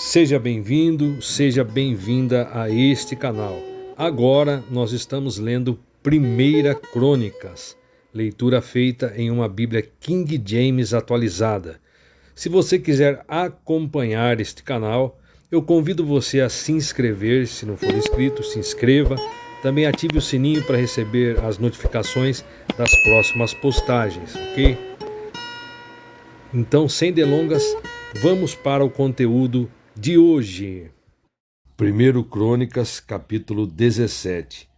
Seja bem-vindo, seja bem-vinda a este canal. Agora nós estamos lendo 1 Crônicas, leitura feita em uma Bíblia King James atualizada. Se você quiser acompanhar este canal, eu convido você a se inscrever. Se não for inscrito, se inscreva. Também ative o sininho para receber as notificações das próximas postagens, ok? Então, sem delongas, vamos para o conteúdo de hoje. 1 Crônicas, capítulo 17.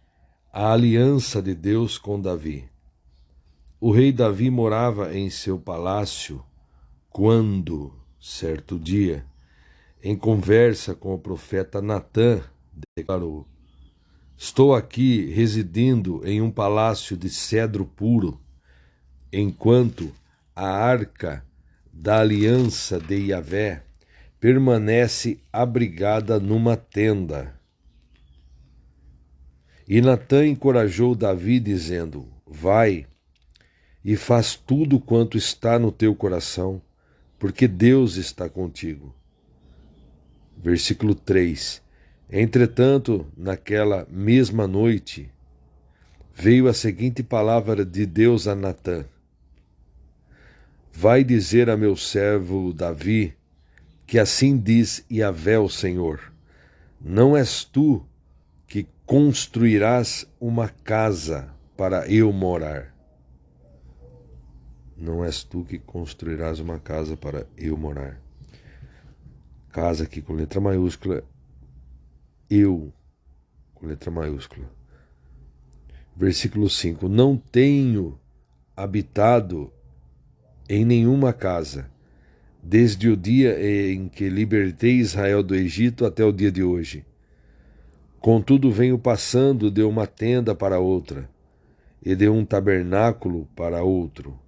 A aliança de Deus com Davi. O rei Davi morava em seu palácio quando, certo dia, em conversa com o profeta Natã, declarou: "Estou aqui residindo em um palácio de cedro puro, enquanto a arca da aliança de Yahvé permanece abrigada numa tenda." E Natã encorajou Davi, dizendo: "Vai e faz tudo quanto está no teu coração, porque Deus está contigo." Versículo 3. Entretanto, naquela mesma noite, veio a seguinte palavra de Deus a Natã: "Vai dizer a meu servo Davi, que assim diz Yahvé o Senhor: não és tu que construirás uma casa para eu morar." Não és tu que construirás uma casa para eu morar. Casa aqui com letra maiúscula, eu com letra maiúscula. Versículo 5. Não tenho habitado em nenhuma casa, desde o dia em que libertei Israel do Egito até o dia de hoje. Contudo, venho passando de uma tenda para outra, e de um tabernáculo para outro,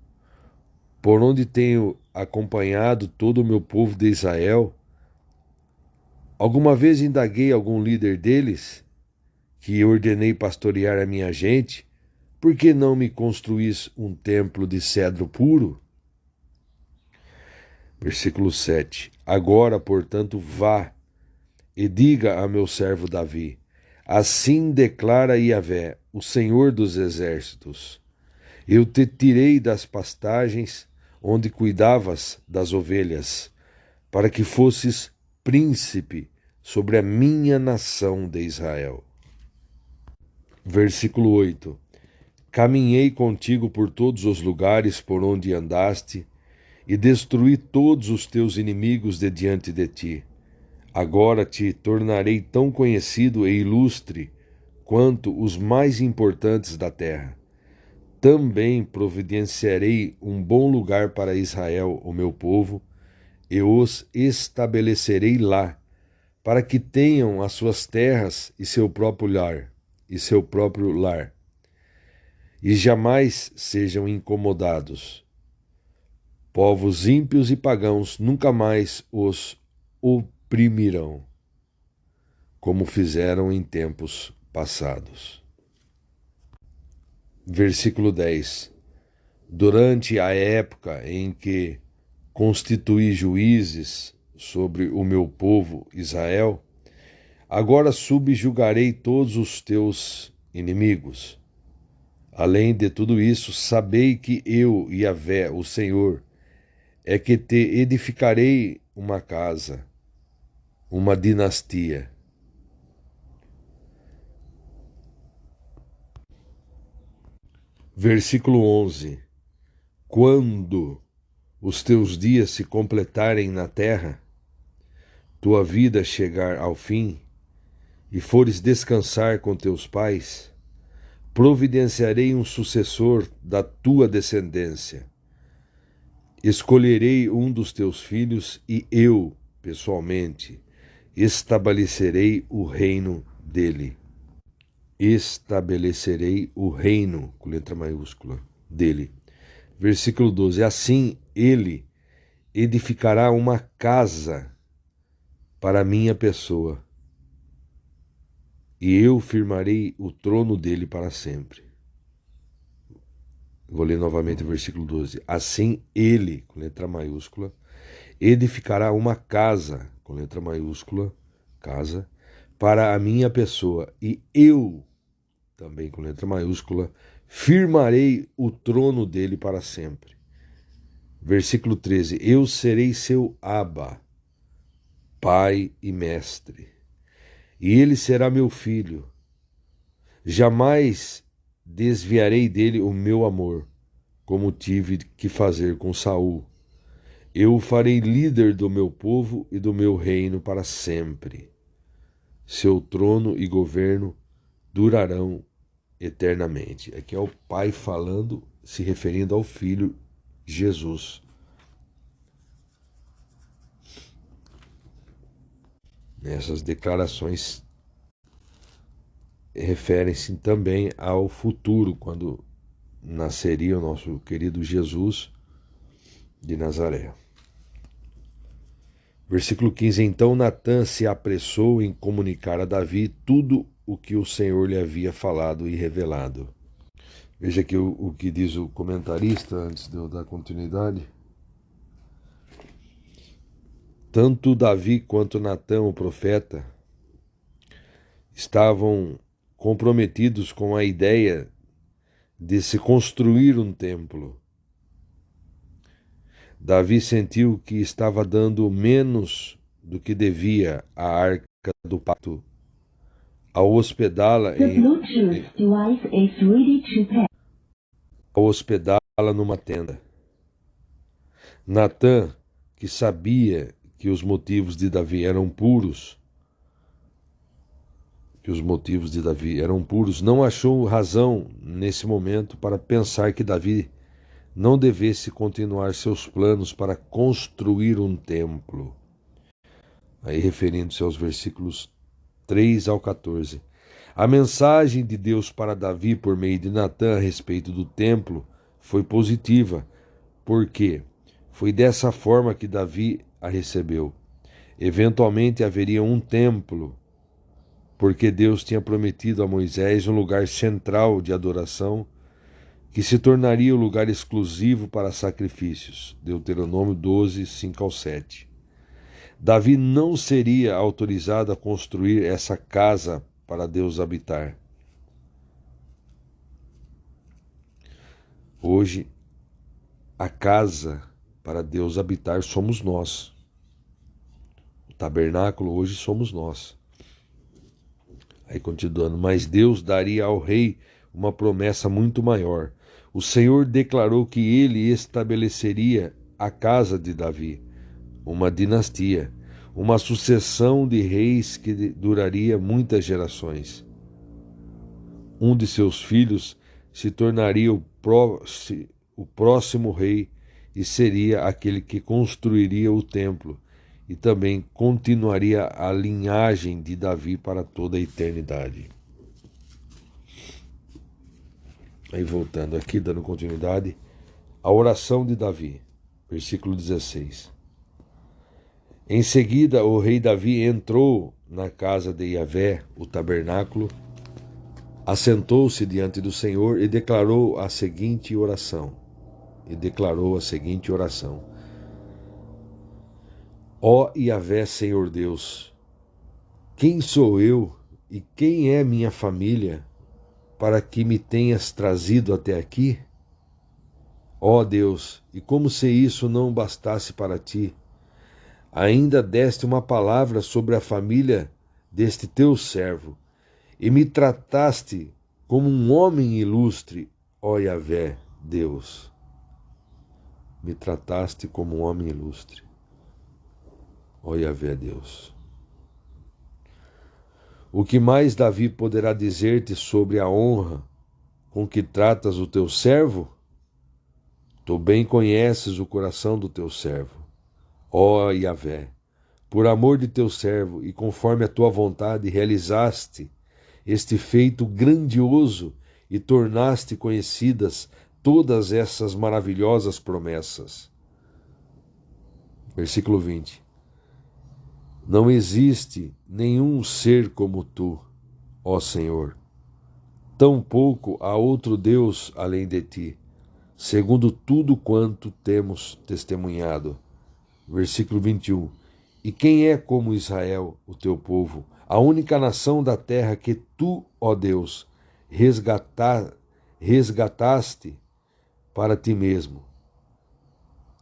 por onde tenho acompanhado todo o meu povo de Israel. Alguma vez indaguei algum líder deles, que ordenei pastorear a minha gente: por que não me construís um templo de cedro puro? Versículo 7. Agora, portanto, vá e diga a meu servo Davi: assim declara Yahvé, o Senhor dos exércitos: eu te tirei das pastagens onde cuidavas das ovelhas, para que fosses príncipe sobre a minha nação de Israel. Versículo 8. Caminhei contigo por todos os lugares por onde andaste, e destruí todos os teus inimigos de diante de ti. Agora te tornarei tão conhecido e ilustre quanto os mais importantes da terra. Também providenciarei um bom lugar para Israel, o meu povo, e os estabelecerei lá, para que tenham as suas terras e seu próprio lar, e jamais sejam incomodados. Povos ímpios e pagãos nunca mais os oprimirão, como fizeram em tempos passados. Versículo 10. Durante a época em que constituí juízes sobre o meu povo Israel, agora subjugarei todos os teus inimigos. Além de tudo isso, sabei que eu, Yahvé, o Senhor, é que te edificarei uma casa, uma dinastia. Versículo 11. Quando os teus dias se completarem na terra, tua vida chegar ao fim, e fores descansar com teus pais, providenciarei um sucessor da tua descendência. Escolherei um dos teus filhos e eu, pessoalmente, estabelecerei o reino dele. Estabelecerei o reino, com letra maiúscula, dele. Versículo 12. Assim ele edificará uma casa para a minha pessoa, e eu firmarei o trono dele para sempre. Vou ler novamente o versículo 12. Assim ele, com letra maiúscula, edificará uma casa, com letra maiúscula, casa, para a minha pessoa, e eu, também com letra maiúscula, firmarei o trono dele para sempre. Versículo 13. Eu serei seu Abba, pai e mestre, e ele será meu filho. Jamais desviarei dele o meu amor, como tive que fazer com Saul. Eu o farei líder do meu povo e do meu reino para sempre. Seu trono e governo durarão eternamente. Aqui é o Pai falando, se referindo ao Filho Jesus. Essas declarações referem-se também ao futuro, quando nasceria o nosso querido Jesus de Nazaré. Versículo 15. Então Natã se apressou em comunicar a Davi tudo o que o Senhor lhe havia falado e revelado. Veja aqui o que diz o comentarista, antes de eu dar continuidade. Tanto Davi quanto Natã, o profeta, estavam comprometidos com a ideia de se construir um templo. Davi sentiu que estava dando menos do que devia à arca do pacto ao hospedá-la numa tenda. Natã, que sabia que os motivos de Davi eram puros, não achou razão nesse momento para pensar que Davi não devesse continuar seus planos para construir um templo. Aí referindo-se aos versículos 3 ao 14. A mensagem de Deus para Davi por meio de Natã a respeito do templo foi positiva, porque foi dessa forma que Davi a recebeu. Eventualmente haveria um templo, porque Deus tinha prometido a Moisés um lugar central de adoração que se tornaria o lugar exclusivo para sacrifícios. Deuteronômio 12, 5 ao 7. Davi não seria autorizado a construir essa casa para Deus habitar. Hoje, a casa para Deus habitar somos nós. O tabernáculo hoje somos nós. Aí continuando, mas Deus daria ao rei uma promessa muito maior. O Senhor declarou que ele estabeleceria a casa de Davi, uma dinastia, uma sucessão de reis que duraria muitas gerações. Um de seus filhos se tornaria o próximo rei e seria aquele que construiria o templo e também continuaria a linhagem de Davi para toda a eternidade. Aí voltando aqui, dando continuidade, a oração de Davi, versículo 16. Em seguida, o rei Davi entrou na casa de Yahvé, o tabernáculo, assentou-se diante do Senhor e declarou a seguinte oração. Ó Yahvé, Senhor Deus, quem sou eu e quem é minha família para que me tenhas trazido até aqui? Ó Deus, e como se isso não bastasse para ti, ainda deste uma palavra sobre a família deste teu servo, e me trataste como um homem ilustre, ó Yahvé, Deus. Me trataste como um homem ilustre, ó Yahvé, Deus. O que mais Davi poderá dizer-te sobre a honra com que tratas o teu servo? Tu bem conheces o coração do teu servo, ó Yahvé. Por amor de teu servo e conforme a tua vontade realizaste este feito grandioso e tornaste conhecidas todas essas maravilhosas promessas. Versículo 20. Não existe nenhum ser como tu, ó Senhor. Tampouco há outro Deus além de ti. segundo tudo quanto temos testemunhado. Versículo 21. E quem é como Israel, o teu povo, a única nação da terra que tu, ó Deus, resgataste para ti mesmo,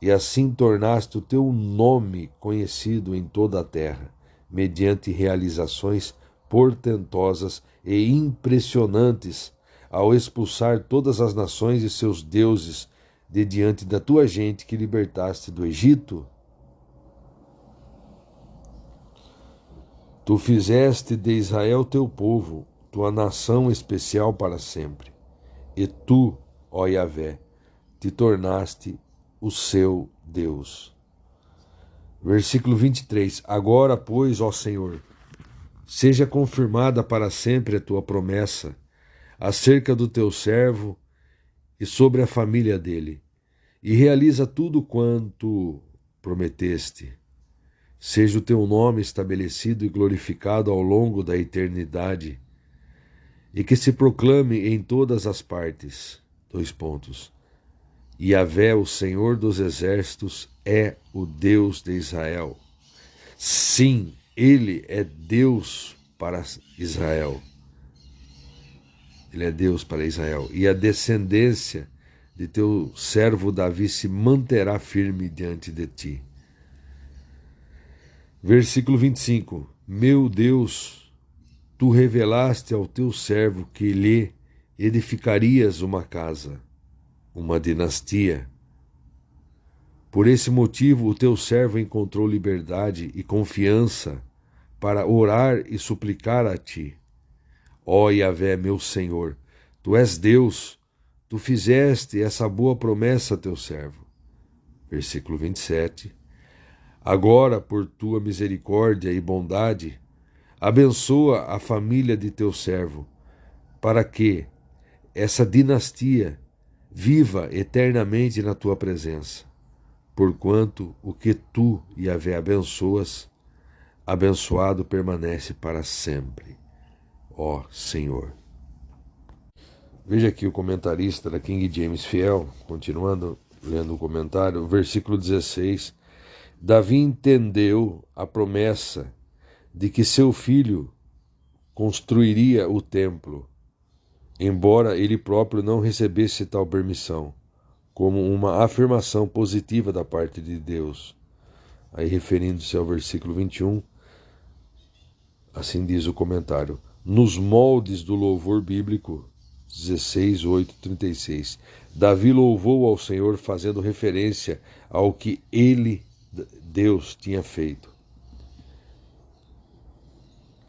e assim tornaste o teu nome conhecido em toda a terra, mediante realizações portentosas e impressionantes, ao expulsar todas as nações e seus deuses de diante da tua gente que libertaste do Egito? Tu fizeste de Israel teu povo, tua nação especial para sempre. E tu, ó Yahvé, te tornaste o seu Deus. Versículo 23. Agora, pois, ó Senhor, seja confirmada para sempre a tua promessa acerca do teu servo e sobre a família dele, e realiza tudo quanto prometeste. Seja o teu nome estabelecido e glorificado ao longo da eternidade, e que se proclame em todas as partes. Yahvé, o Senhor dos exércitos, é o Deus de Israel. Sim, ele é Deus para Israel. Ele é Deus para Israel. E a descendência de teu servo Davi se manterá firme diante de ti. Versículo 25. Meu Deus, tu revelaste ao teu servo que lhe edificarias uma casa, uma dinastia. Por esse motivo o teu servo encontrou liberdade e confiança para orar e suplicar a ti. Ó Yahvé, meu Senhor, tu és Deus, tu fizeste essa boa promessa a teu servo. Versículo 27. Agora, por tua misericórdia e bondade, abençoa a família de teu servo, para que essa dinastia viva eternamente na tua presença. Porquanto o que tu, Yahvé, abençoas, abençoado permanece para sempre, ó Senhor. Veja aqui o comentarista da King James Fiel, continuando lendo o comentário, versículo 16. Davi entendeu a promessa de que seu filho construiria o templo, embora ele próprio não recebesse tal permissão, como uma afirmação positiva da parte de Deus. Aí, referindo-se ao versículo 21, assim diz o comentário: nos moldes do louvor bíblico 16, 8, 36, Davi louvou ao Senhor fazendo referência ao que ele, Deus, tinha feito.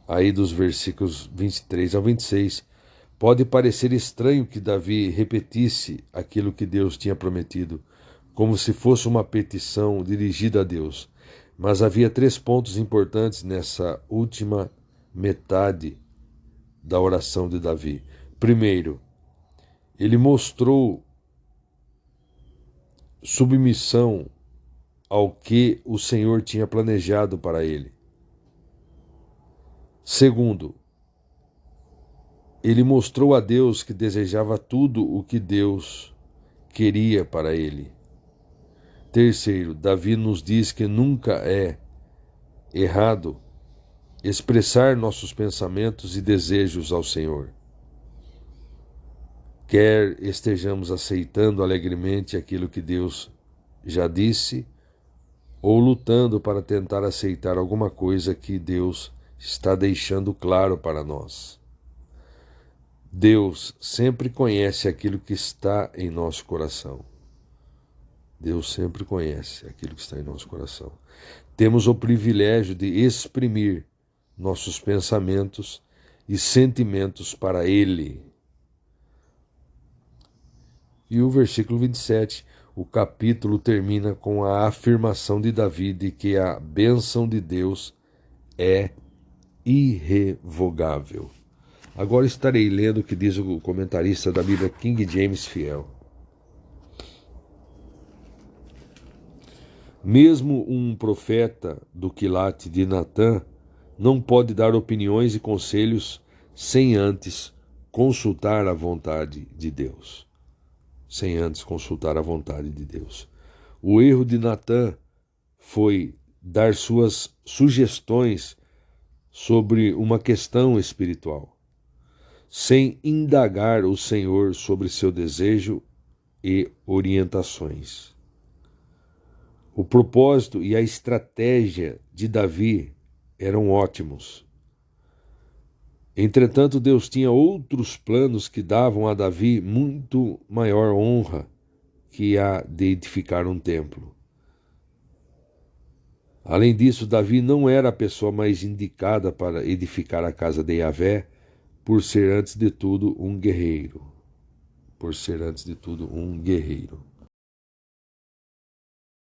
Aí dos versículos 23 ao 26, pode parecer estranho que Davi repetisse aquilo que Deus tinha prometido, como se fosse uma petição dirigida a Deus. Mas havia 3 pontos importantes nessa última metade da oração de Davi. Primeiro, ele mostrou submissão ao que o Senhor tinha planejado para ele. Segundo, ele mostrou a Deus que desejava tudo o que Deus queria para ele. Terceiro, Davi nos diz que nunca é errado expressar nossos pensamentos e desejos ao Senhor. Quer estejamos aceitando alegremente aquilo que Deus já disse, ou lutando para tentar aceitar alguma coisa que Deus está deixando claro para nós. Deus sempre conhece aquilo que está em nosso coração. Deus sempre conhece aquilo que está em nosso coração. Temos o privilégio de exprimir nossos pensamentos e sentimentos para Ele. E o versículo 27, o capítulo termina com a afirmação de Davi de que a bênção de Deus é irrevogável. Agora estarei lendo o que diz o comentarista da Bíblia King James Fiel. Mesmo um profeta do quilate de Natã não pode dar opiniões e conselhos sem antes consultar a vontade de Deus. sem antes consultar a vontade de Deus. O erro de Natã foi dar suas sugestões sobre uma questão espiritual, sem indagar o Senhor sobre seu desejo e orientações. O propósito e a estratégia de Davi eram ótimos. Entretanto, Deus tinha outros planos que davam a Davi muito maior honra que a de edificar um templo. Além disso, Davi não era a pessoa mais indicada para edificar a casa de Yahvé, por ser antes de tudo um guerreiro.